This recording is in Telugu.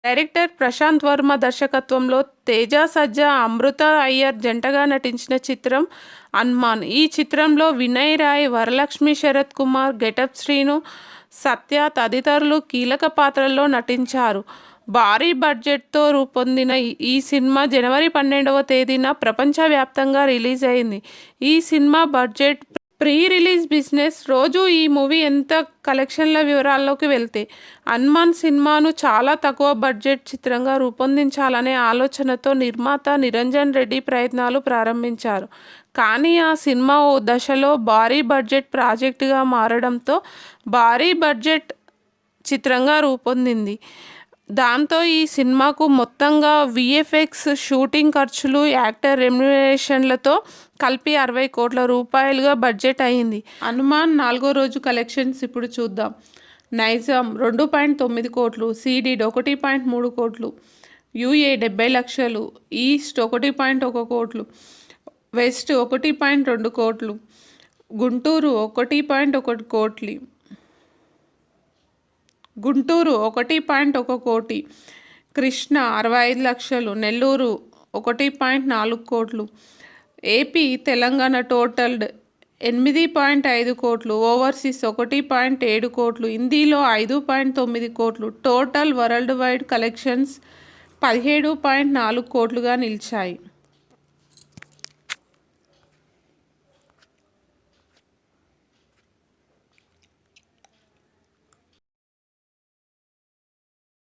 డైరెక్టర్ ప్రశాంత్ వర్మ దర్శకత్వంలో తేజ సజ్జా అమృత అయ్యర్ జంటగా నటించిన చిత్రం హనుమాన్. ఈ చిత్రంలో వినయ్ రాయ్, వరలక్ష్మి శరత్ కుమార్, గెటప్ శ్రీను, సత్య తదితరులు కీలక పాత్రల్లో నటించారు. భారీ బడ్జెట్తో రూపొందిన ఈ సినిమా జనవరి 12వ తేదీన ప్రపంచవ్యాప్తంగా రిలీజ్ అయింది. ఈ cinema budget, pre release business, రోజు ఈ మూవీ ఎంత కలెక్షన్ల వివరాల్లోకి వెళ్తే, హనుమాన్ సినిమాను చాలా తక్కువ బడ్జెట్ చిత్రంగా రూపొందించాలనే ఆలోచనతో నిర్మాత నిరంజన్ రెడ్డి ప్రయత్నాలు ప్రారంభించారు. కానీ ఆ సినిమా ఓ దశలో భారీ బడ్జెట్ ప్రాజెక్టుగా మారడంతో భారీ బడ్జెట్ చిత్రంగా రూపొందింది. దాంతో ఈ సినిమాకు మొత్తంగా విఎఫ్ఎక్స్, షూటింగ్ ఖర్చులు, యాక్టర్ రెమ్యునరేషన్లతో కలిపి 60 కోట్ల రూపాయలుగా బడ్జెట్ అయింది. హనుమాన్ 4వ రోజు కలెక్షన్స్ ఇప్పుడు చూద్దాం. నైజాం 2.9 కోట్లు, సీడెడ్ 1.3 కోట్లు, యూఏ 70 లక్షలు, ఈస్ట్ 1.1 కోట్లు, వెస్ట్ 1.2 కోట్లు, గుంటూరు 1.1 కోట్లు, గుంటూరు 1.1 కోటి, కృష్ణ 65 లక్షలు, నెల్లూరు 1.4 కోట్లు, ఏపీ తెలంగాణ టోటల్డ్ 8.5 కోట్లు, ఓవర్సీస్ 1.7 కోట్లు, హిందీలో 5.9 కోట్లు. టోటల్ వరల్డ్ వైడ్ కలెక్షన్స్ 17.4 కోట్లుగా నిలిచాయి.